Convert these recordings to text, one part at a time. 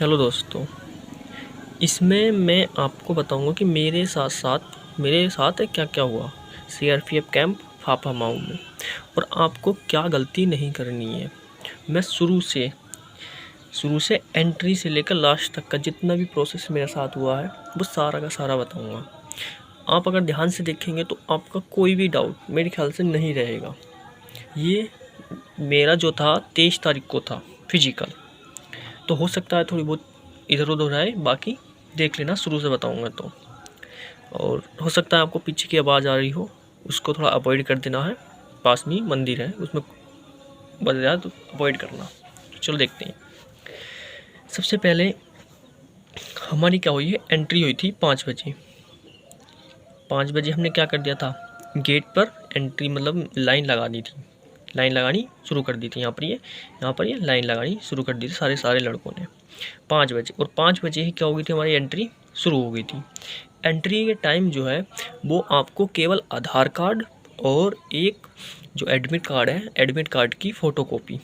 Hello दोस्तों, इसमें मैं आपको बताऊंगा कि मेरे साथ क्या क्या हुआ सीआरपीएफ कैंप फाफा माऊ में, और आपको क्या गलती नहीं करनी है। मैं शुरू से एंट्री से लेकर लास्ट तक का जितना भी प्रोसेस मेरे साथ हुआ है वो सारा का सारा बताऊंगा। आप अगर ध्यान से देखेंगे तो आपका कोई भी डाउट मेरे ख्याल से नहीं रहेगा। ये मेरा जो था 23 तारीख को था फिजिकल, तो हो सकता है थोड़ी बहुत इधर उधर आए, बाकी देख लेना, शुरू से बताऊंगा तो। और हो सकता है आपको पीछे की आवाज़ आ रही हो, उसको थोड़ा अवॉइड कर देना है। पास में मंदिर है, उसमें बज रहा है तो अवॉइड करना। चलो देखते हैं। सबसे पहले हमारी क्या हुई है, एंट्री हुई थी 5 बजे। 5 बजे हमने क्या कर दिया था, गेट पर एंट्री मतलब लाइन लगा दी थी, लाइन लगानी शुरू कर दी थी। यहाँ पर ये लाइन लगानी शुरू कर दी थी सारे लड़कों ने 5 बजे। और 5 बजे ही क्या हो गई थी, हमारी एंट्री शुरू हो गई थी। एंट्री के टाइम जो है वो आपको केवल आधार कार्ड और एक जो एडमिट कार्ड है, एडमिट कार्ड की फ़ोटोकॉपी,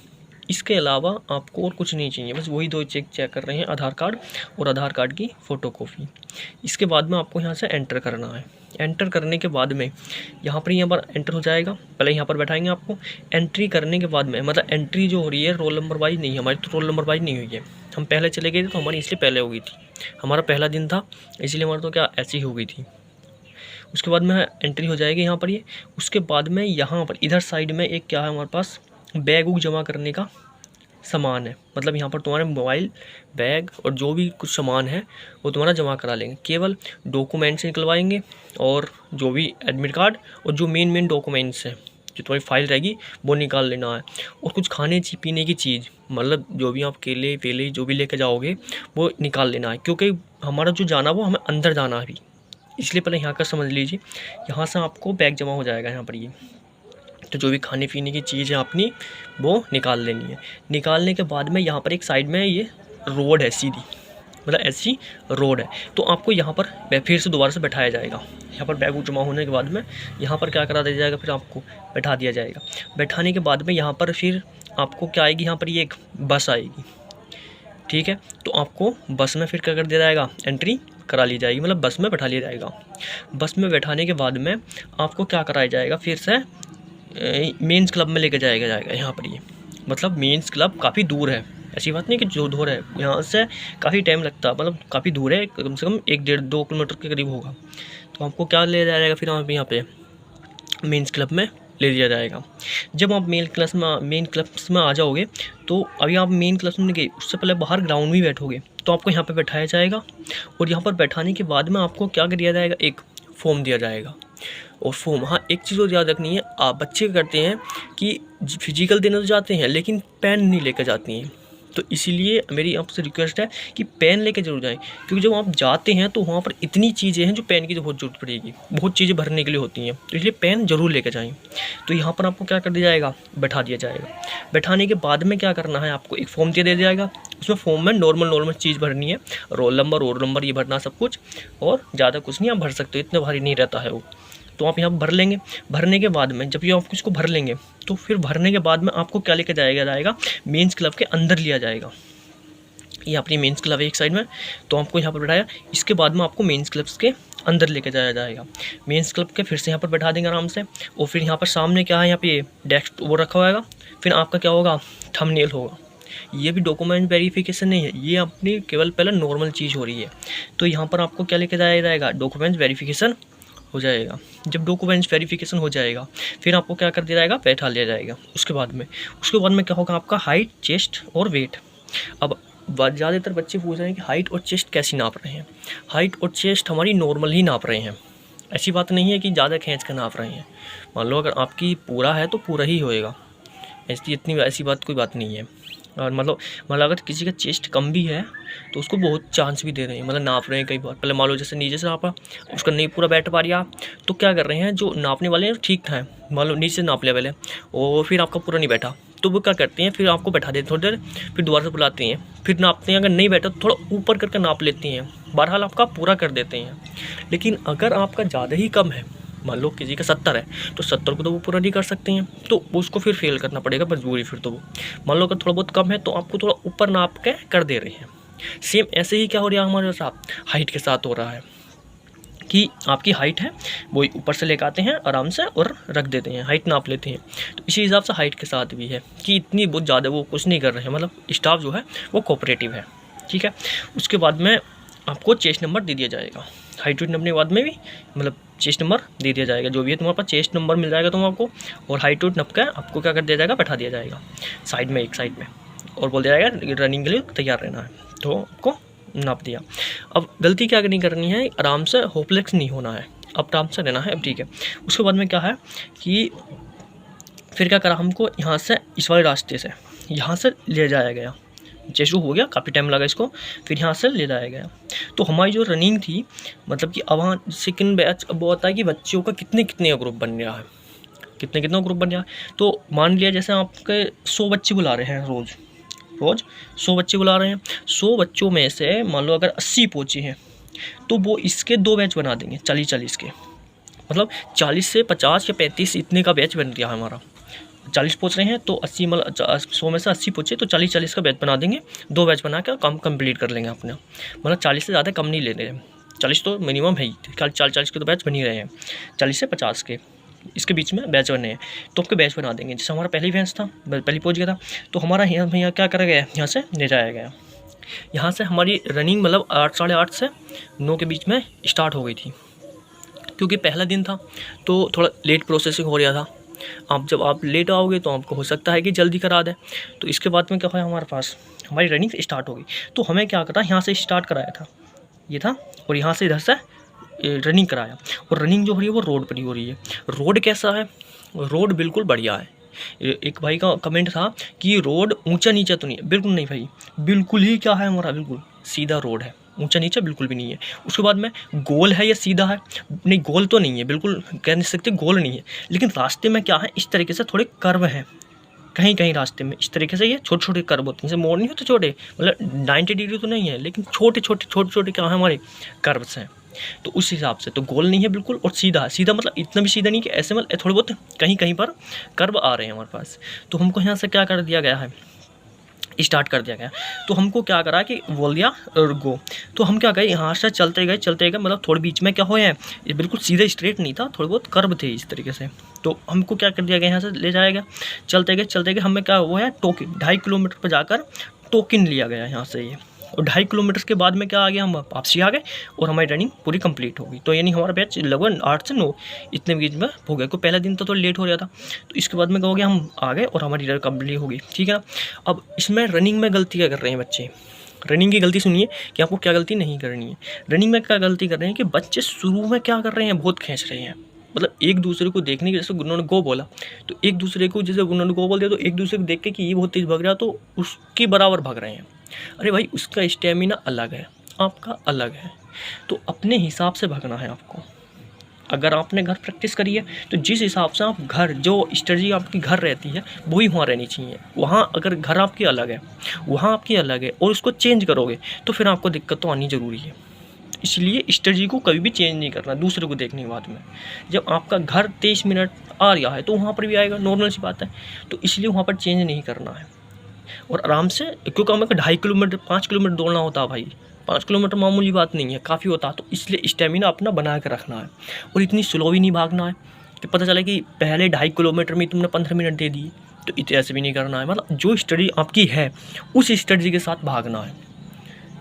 इसके अलावा आपको और कुछ नहीं चाहिए। बस वही दो चेक कर रहे हैं, आधार कार्ड और आधार कार्ड की फ़ोटोकॉपी। इसके बाद में आपको यहाँ से एंटर करना है। एंटर करने के बाद में यहाँ पर एंटर हो जाएगा। पहले यहाँ पर बैठाएंगे आपको। एंट्री करने के बाद में मतलब एंट्री जो हो रही है रोल नंबर वाइज नहीं है, हमारी तो रोल नंबर वाइज नहीं हुई है। हम पहले चले गए थे तो हमारी इसलिए पहले हो गई थी, हमारा पहला दिन था इसलिए हमारा तो क्या ऐसी हो गई थी। उसके बाद में एंट्री हो जाएगी यहाँ पर ये। उसके बाद में यहाँ पर इधर साइड में एक क्या है हमारे पास, बैग वूग जमा करने का सामान है। मतलब यहाँ पर तुम्हारे मोबाइल, बैग और जो भी कुछ सामान है वो तुम्हारा जमा करा लेंगे। केवल डॉक्यूमेंट्स निकलवाएंगे और जो भी एडमिट कार्ड और जो मेन डॉक्यूमेंट्स हैं, जो तुम्हारी फाइल रहेगी वो निकाल लेना है। और कुछ खाने पीने की चीज़, मतलब जो भी आप केले वेले जो भी लेके जाओगे वो निकाल लेना है, क्योंकि हमारा जो जाना वो हमें अंदर जाना है अभी, इसलिए पहले यहाँ का समझ लीजिए। यहाँ से आपको बैग जमा हो जाएगा यहाँ पर ये, तो जो भी खाने पीने की चीज़ है अपनी वो निकाल लेनी है। निकालने के बाद में यहाँ पर एक साइड में ये रोड है सीधी, मतलब ऐसी रोड है, तो आपको यहाँ पर फिर से दोबारा से बैठाया जाएगा। यहाँ पर बैग जमा होने के बाद में यहाँ पर क्या करा दिया जाएगा, फिर आपको बैठा दिया जाएगा। बैठाने के बाद में यहाँ पर फिर आपको क्या आएगी, यहाँ पर ये एक बस आएगी, ठीक है। तो आपको बस में फिर क्या कर दिया जाएगा, एंट्री करा ली जाएगी, मतलब बस में बैठा लिया जाएगा। बस में बैठाने के बाद में आपको क्या कराया जाएगा, फिर से मेंस क्लब में लेके जाएगा यहाँ पर ये। मतलब मेंस क्लब काफ़ी दूर है, ऐसी बात नहीं कि जो दूर है, यहाँ से काफ़ी टाइम लगता, मतलब काफ़ी दूर है, कम से कम 1-1.5-2 किलोमीटर के करीब होगा। तो आपको क्या ले जाएगा, फिर आप यहाँ पे मेंस क्लब में ले लिया जाएगा। जब आप मेन क्लब्स में आ जाओगे तो अभी आप मेन क्लब्स में गए, उससे पहले बाहर ग्राउंड में बैठोगे तो आपको यहाँ पे बैठाया जाएगा। और यहाँ पर बैठाने के बाद में आपको क्या दिया जाएगा, एक फॉर्म दिया जाएगा। और फॉर्म, हाँ एक चीज़ और याद रखनी है, आप बच्चे करते हैं कि फिजिकल देने तो जाते हैं लेकिन पेन नहीं लेकर जाती हैं, तो इसीलिए मेरी आपसे रिक्वेस्ट है कि पेन लेके जरूर जाएं, क्योंकि जब आप जाते हैं तो वहाँ पर इतनी चीज़ें हैं जो पेन की तो बहुत ज़रूरत पड़ेगी, बहुत चीज़ें भरने के लिए होती हैं, तो इसलिए पेन ज़रूर लेके जाएं। तो यहाँ पर आपको क्या कर दिया जाएगा, बैठा दिया जाएगा। बैठाने के बाद में क्या करना है, आपको एक फॉर्म दे दिया जाएगा। उसमें फॉर्म में नॉर्मल रोल भरनी है, रोल नंबर ये भरना सब कुछ, और ज़्यादा कुछ नहीं आप भर सकते हो, इतना भारी नहीं रहता है वो। तो आप यहाँ भर लेंगे। भरने के बाद में जब ये आप इसको भर लेंगे तो फिर भरने के बाद में आपको क्या लेके जाएगा मेंस क्लब के अंदर लिया जाएगा। ये अपनी मेंस क्लब है एक साइड में, तो आपको यहाँ पर बैठाया। इसके बाद में आपको मेंस क्लब्स के अंदर लेके जाया जाएगा। मेंस क्लब के फिर से यहाँ पर बैठा देंगे आराम से। और फिर यहाँ पर सामने क्या है, यहाँ पे डेस्क वो रखा होगा। फिर आपका क्या होगा, थंबनेल होगा। ये भी डॉक्यूमेंट वेरिफिकेशन नहीं है, ये अपनी केवल पहले नॉर्मल चीज़ हो रही है। तो यहाँ पर आपको क्या लेके जाया जाएगा, डॉक्यूमेंट वेरिफिकेशन हो जाएगा। जब डॉक्यूमेंट्स वेरिफिकेशन हो जाएगा फिर आपको क्या कर दिया जाएगा, बैठा लिया जाएगा। उसके बाद में क्या होगा, आपका हाइट, चेस्ट और वेट। अब ज़्यादातर बच्चे पूछ रहे हैं कि हाइट और चेस्ट कैसी नाप रहे हैं। हाइट और चेस्ट हमारी नॉर्मल ही नाप रहे हैं, ऐसी बात नहीं है कि ज़्यादा खींच कर नाप रहे हैं। मान लो अगर आपकी पूरा है तो पूरा ही होएगा, ऐसी बात कोई बात नहीं है। और मतलब अगर किसी का चेस्ट कम भी है तो उसको बहुत चांस भी दे रहे हैं, मतलब नाप रहे हैं कई बार। पहले मान लो जैसे नीचे से नापा, उसका नहीं पूरा बैठ पा रहा, तो क्या कर रहे हैं, जो नापने वाले हैं ठीक है, मान लो नीचे से नाप लिया पहले और फिर आपका पूरा नहीं बैठा, तो वो क्या करते हैं, फिर आपको बैठा देते हैं थोड़ी देर, फिर दोबारा से बुलाते हैं, फिर नापते हैं। अगर नहीं बैठा तो थोड़ा ऊपर करके नाप लेती हैं, बहरहाल आपका पूरा कर देते हैं। लेकिन अगर आपका ज़्यादा ही कम है, मान लो किसी का 70 है तो 70 को तो वो पूरा नहीं कर सकते हैं, तो उसको फिर फेल करना पड़ेगा मजबूरी। फिर तो वो मान लो अगर थोड़ा बहुत कम है तो आपको थोड़ा ऊपर नाप के कर दे रहे हैं। सेम ऐसे ही क्या हो रहा है हमारे साथ हाइट के साथ हो रहा है कि आपकी हाइट है वो ऊपर से लेकर आते हैं आराम से और रख देते हैं, हाइट नाप लेते हैं। तो इसी हिसाब से हाइट के साथ भी है कि इतनी बहुत ज़्यादा वो कुछ नहीं कर रहे हैं, मतलब स्टाफ जो है वो कोऑपरेटिव है, ठीक है। उसके बाद में आपको चेस्ट नंबर दे दिया जाएगा, हाइट वेट नपने के बाद में भी मतलब चेस्ट नंबर दे दिया जाएगा, जो भी है तुम्हारे पास चेस्ट नंबर मिल जाएगा तुम आपको, और हाइट वेट नप का आपको क्या कर दिया जाएगा, बैठा दिया जाएगा साइड में, एक साइड में, और बोल दिया जाएगा रनिंग के लिए तैयार रहना है, तो आपको नाप दिया। अब गलती क्या नहीं करनी है, आराम से होपलेस नहीं होना है, अब आराम से रहना है। अब ठीक है, उसके बाद में क्या है कि फिर क्या करा, हमको यहाँ से इस वाले रास्ते से यहाँ से ले जाया गया, जैसे हो गया, काफ़ी टाइम लगा इसको, फिर यहाँ से ले जाया गया। तो हमारी जो रनिंग थी, मतलब कि अब वहाँ सेकंड बैच अब वो होता है कि बच्चों का कितने कितने ग्रुप बन गया है, कितने कितना ग्रुप बन गया। तो मान लिया जैसे आपके 100 बच्चे बुला रहे हैं, रोज़ 100 बच्चे बुला रहे हैं, 100 बच्चों में से मान लो अगर 80 पहुँचे हैं तो वो इसके 2 बैच बना देंगे, 40-40 के, मतलब 40 से 50 या 35 इतने का बैच बन गया है हमारा। 40 पहुँच रहे हैं तो 80 मतलब 100 में से 80 पहुँचे तो 40-40 का बैच बना देंगे, 2 बैच बना के काम कंप्लीट कर लेंगे अपने, मतलब 40 से ज़्यादा कम नहीं ले रहे हैं, 40 तो मिनिमम है ही, 40 के तो बैच बन ही रहे हैं, 40 से 50 के इसके बीच में बैच बने हैं, तो आपके बैच बना देंगे। जैसे हमारा पहली बैच था, पहले पहुँच गया था, तो हमारा यहाँ क्या करा गया, यहाँ से ले जाया गया, यहाँ से हमारी रनिंग मतलब 8 साढ़े 8 से 9 के बीच में स्टार्ट हो गई थी, क्योंकि पहला दिन था तो थोड़ा लेट प्रोसेसिंग हो रहा था। आप जब आप लेट आओगे तो आपको हो सकता है कि जल्दी करा दें। तो इसके बाद में क्या हुआ, हमारे पास हमारी रनिंग स्टार्ट हो गई, तो हमें क्या करा, यहाँ से स्टार्ट कराया था, ये था, और यहाँ से इधर से रनिंग कराया, और रनिंग जो हो रही है वो रोड पर ही हो रही है। रोड कैसा है, रोड बिल्कुल बढ़िया है। एक भाई का कमेंट था कि रोड ऊंचा नीचा तो नहीं है, बिल्कुल नहीं भाई, बिल्कुल ही क्या है हमारा, बिल्कुल सीधा रोड है, ऊंचा नीचा बिल्कुल भी नहीं है। उसके बाद में गोल है या सीधा है, नहीं गोल तो नहीं है, बिल्कुल कह नहीं सकते गोल नहीं है, लेकिन रास्ते में क्या है, इस तरीके से थोड़े कर्व हैं, कहीं कहीं रास्ते में इस तरीके से ये छोटे छोटे कर्व होते हैं, जैसे मोड़ नहीं होते छोटे, मतलब 90 डिग्री तो नहीं है, लेकिन छोटे छोटे क्या है हमारे कर्व्स हैं। तो उस हिसाब से तो गोल नहीं है बिल्कुल, और सीधा सीधा मतलब इतना भी सीधा नहीं कि ऐसे, मतलब थोड़े बहुत कहीं कहीं पर कर्व आ रहे हैं हमारे पास। तो हमको यहाँ से क्या कर दिया गया है, स्टार्ट कर दिया गया। तो हमको क्या करा कि बोल दिया गो, तो हम क्या गए, यहाँ से चलते गए मतलब थोड़े बीच में क्या हुआ है, ये बिल्कुल सीधे स्ट्रेट नहीं था, थोड़े बहुत कर्व थे इस तरीके से। तो हमको क्या कर दिया गया, यहाँ से ले जाएगा, चलते गए हमें क्या हुआ है, टोकन 2.5 किलोमीटर पर जाकर टोकन लिया गया यहाँ से ये, और 2.5 किलोमीटर के बाद में क्या आ गया, हम वापसी आ गए और हमारी रनिंग पूरी कंप्लीट हो गई। तो यानी हमारा बैच लगभग 8 से 9 इतने बीच में हो गया, क्योंकि पहला दिन तो थोड़ा लेट हो रहा था। तो इसके बाद में क्या हो गया, हम आ गए और हमारी रनिंग कंप्लीट हो गई, ठीक है ना। अब इसमें रनिंग में गलती क्या कर रहे हैं बच्चे, रनिंग की गलती सुनिए कि आपको क्या गलती नहीं करनी है। रनिंग में क्या गलती कर रहे हैं कि बच्चे शुरू में क्या कर रहे हैं, बहुत खींच रहे हैं, मतलब एक दूसरे को देखने के, जैसे उन्होंने गो बोला तो एक दूसरे को, जैसे उन्होंने गो बोल दिया तो एक दूसरे को देख के कि ये बहुत तेज़ भाग रहा, तो उसके बराबर भाग रहे हैं। अरे भाई उसका स्टेमिना अलग है, आपका अलग है, तो अपने हिसाब से भागना है आपको। अगर आपने घर प्रैक्टिस करी है तो जिस हिसाब से आप घर, जो स्ट्रेटजी आपकी घर रहती है वही वहाँ रहनी चाहिए। वहाँ अगर घर आपकी अलग है, वहाँ आपकी अलग है, और उसको चेंज करोगे तो फिर आपको दिक्कत तो आनी ज़रूरी है। इसलिए स्ट्रेटजी को कभी भी चेंज नहीं करना दूसरे को देखने के बाद में। जब आपका घर 23 मिनट आ रहा है तो वहाँ पर भी आएगा, नॉर्मल सी बात है। तो इसलिए वहाँ पर चेंज नहीं करना है, और आराम से, क्योंकि हमें 2.5 किलोमीटर 5 किलोमीटर दौड़ना होता है भाई, 5 किलोमीटर मामूली बात नहीं है, काफ़ी होता है। तो इसलिए स्टेमिना अपना बना के रखना है, और इतनी स्लो भी नहीं भागना है कि पता चले कि पहले 2.5 किलोमीटर में तुमने 15 मिनट दे दिए, तो इतने ऐसे भी नहीं करना है। मतलब जो स्टडी आपकी है उस स्टडी के साथ भागना है,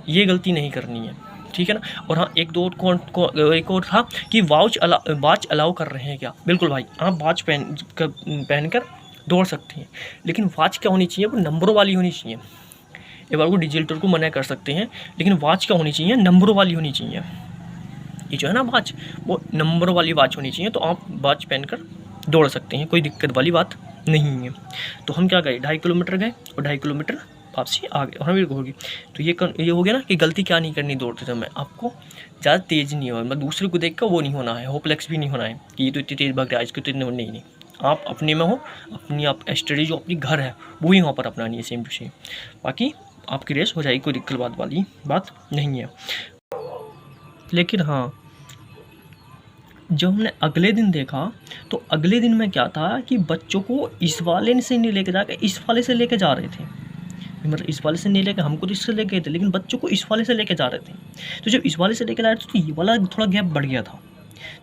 ये गलती नहीं करनी है, ठीक है ना। और हाँ, एक और था कि वॉच अलाउ कर रहे हैं क्या, बिल्कुल भाई, आप वॉच पहनकर दौड़ सकते हैं, लेकिन वॉच क्या होनी चाहिए, वो नंबरों वाली होनी चाहिए। एक बार को डिजिटल को मना कर सकते हैं, लेकिन वॉच क्या होनी चाहिए, नंबरों वाली होनी चाहिए। ये जो है ना वॉच, वो नंबरों वाली वॉच होनी चाहिए, तो आप वॉच पहनकर दौड़ सकते हैं, कोई दिक्कत वाली बात नहीं है। तो हम क्या गए, 2.5 किलोमीटर गए और 2.5 किलोमीटर वापसी आ गए, और हमें होगी। तो ये हो गया ना कि गलती क्या नहीं करनी दौड़ते समय, आपको ज़्यादा तेज़ नहीं होना, मतलब दूसरे को देख कर वो नहीं होना है, होपलेस भी नहीं होना है कि ये तो इतनी तेज़ भाग रहा है, इसको तो इतने नहीं। आप अपने में हो, अपनी आप स्टडी जो अपनी घर है वो ही वहाँ पर अपनानी है, सेम टू सेम। बाकी आपकी रेस हो जाएगी, कोई दिक्कत वाली बात नहीं है। लेकिन हाँ, जब हमने अगले दिन देखा तो अगले दिन में क्या था कि बच्चों को इस वाले से नहीं लेके जाकर इस वाले से लेके जा रहे थे। मतलब इस वाले से नहीं लेके, हमको तो इससे लेके गए थे, लेकिन बच्चों को इस वाले से लेके जा रहे थे। तो जब इस वाले से लेके जा रहे थे तो ये वाला थोड़ा गैप बढ़ गया था,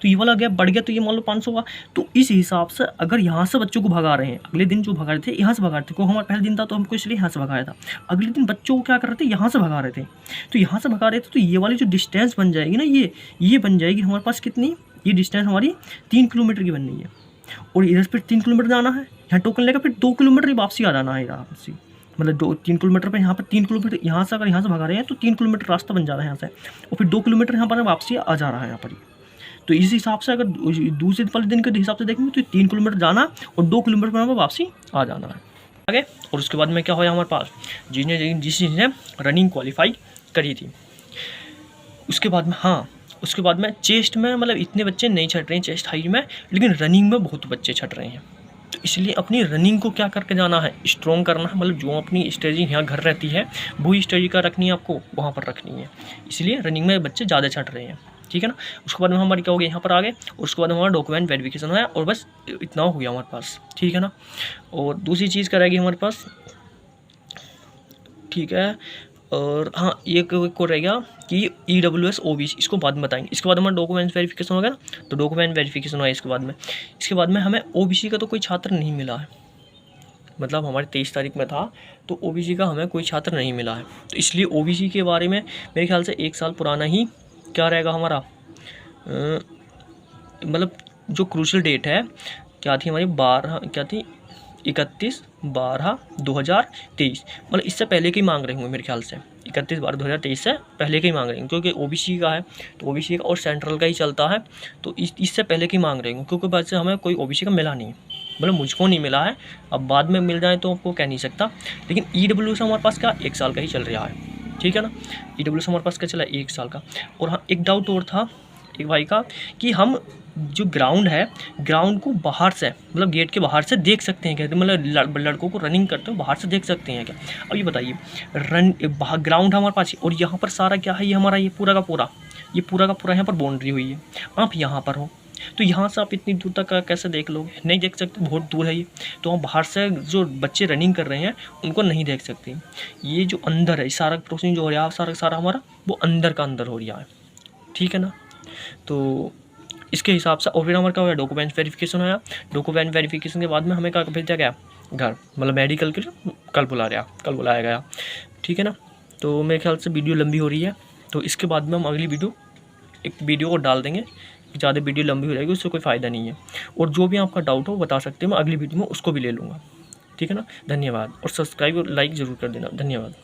तो ये वाला गैप बढ़ गया, तो ये मान लो 500 हुआ। तो इस हिसाब से अगर यहाँ से बच्चों को भगा रहे हैं, अगले दिन जो भगा रहे थे यहाँ से भगा रहे थे, क्योंकि हमारा पहला दिन था तो हमको इसलिए यहाँ से भगाया था, अगले दिन बच्चों को क्या कर रहे थे, यहाँ से भगा रहे थे। तो यहाँ से भगा रहे थे तो ये वाली जो डिस्टेंस बन जाएगी ना, ये बन जाएगी हमारे पास कितनी, ये डिस्टेंस हमारी 3 किलोमीटर की बननी है। और इधर फिर 3 किलोमीटर जाना है, यहाँ टोकन लेकर फिर 2 किलोमीटर ही वापसी आ जाना है वापसी, मतलब 3 किलोमीटर पर यहाँ पर 3 किलोमीटर यहाँ से, अगर यहाँ से भगा रहे हैं तो 3 किलोमीटर रास्ता बन जा रहा है यहाँ से, और फिर 2 किलोमीटर यहाँ पर वापसी आ जा रहा है यहाँ पर। तो इस हिसाब से अगर दूसरे वाले दिन के हिसाब से देखेंगे तो 3 किलोमीटर जाना और 2 किलोमीटर पर वापसी आ जाना है आगे। और उसके बाद में क्या हुआ हमारे पास, जिसने रनिंग क्वालिफाई करी थी, उसके बाद में उसके बाद में चेस्ट में मतलब इतने बच्चे नहीं छट रहे हैं चेस्ट हाइट में, लेकिन रनिंग में बहुत बच्चे छट रहे हैं। तो इसलिए अपनी रनिंग को क्या करके जाना है, स्ट्रॉन्ग करना है, मतलब जो अपनी स्ट्रेटजी यहाँ घर रहती है वही स्ट्रेटजी का रखनी है, आपको वहाँ पर रखनी है। इसलिए रनिंग में बच्चे ज़्यादा छट रहे हैं, ठीक है ना। उसके बाद में हमारी क्या हो गया यहाँ पर आ गए, और उसके बाद हमारा डॉक्यूमेंट वेरिफिकेशन है, और बस इतना हो गया हमारे पास, ठीक है ना। और दूसरी चीज़ करेगी हमारे पास, ठीक है। और हाँ, एक को रहेगा कि EWS OBC, इसको बाद में बताएंगे। इसके बाद हमारा डॉक्यूमेंट वेरिफिकेशन होगा ना, तो डॉक्यूमेंट वेरिफिकेशन हुआ इसके बाद में हमें OBC का तो कोई छात्र नहीं मिला है, मतलब हमारे 23 तारीख में था तो OBC का हमें कोई छात्र नहीं मिला है। तो इसलिए OBC के बारे में मेरे ख्याल से 1 साल पुराना ही क्या रहेगा हमारा, मतलब जो क्रूशल डेट है क्या थी हमारी, 31/12/2023, मतलब इससे पहले की मांग रहे होंगे मेरे ख्याल से, 31/12/2023 से पहले की मांग रहे हैं, क्योंकि OBC का है तो OBC का और सेंट्रल का ही चलता है, तो इससे पहले की मांग रहे होंगे, क्योंकि बाद से हमें कोई OBC का मिला नहीं, मतलब मुझको नहीं मिला है। अब बाद में मिल जाए तो आपको कह नहीं सकता, लेकिन EWS हमारे पास क्या 1 साल का ही चल रहा है, ठीक है ना। EWS हमारे पास क्या चला 1 साल का। और हाँ, एक डाउट और था एक भाई का कि हम जो ग्राउंड है, ग्राउंड को बाहर से मतलब गेट के बाहर से देख सकते हैं क्या, मतलब लड़कों को रनिंग करते हो बाहर से देख सकते हैं क्या। अब ये बताइए, ग्राउंड हमारे पास, और यहाँ पर सारा क्या है, ये हमारा ये पूरा का पूरा यहाँ पर बाउंड्री हुई है। आप यहाँ पर हो तो यहाँ से आप इतनी दूर तक कैसे देख लोगे, नहीं देख सकते, बहुत दूर है ये। तो हम बाहर से जो बच्चे रनिंग कर रहे हैं उनको नहीं देख सकते। ये जो अंदर है, सारा प्रोसेसिंग जो हो रहा है सारा हमारा वो अंदर का अंदर हो रहा है, ठीक है ना। तो इसके हिसाब से, और फिर हमारा क्या हुआ, डॉक्यूमेंट वेरिफिकेशन आया। डॉक्यूमेंट वेरिफिकेशन के बाद में हमें क्या भेजा गया घर, मतलब मेडिकल के लिए कल बुलाया गया, ठीक है ना। तो मेरे ख्याल से वीडियो लंबी हो रही है, तो इसके बाद में हम अगली वीडियो को डाल देंगे। ज़्यादा वीडियो लंबी हो जाएगी उससे कोई फ़ायदा नहीं है। और जो भी आपका डाउट हो बता सकते हैं, मैं अगली वीडियो में उसको भी ले लूँगा, ठीक है ना। धन्यवाद, और सब्सक्राइब और लाइक ज़रूर कर देना, धन्यवाद।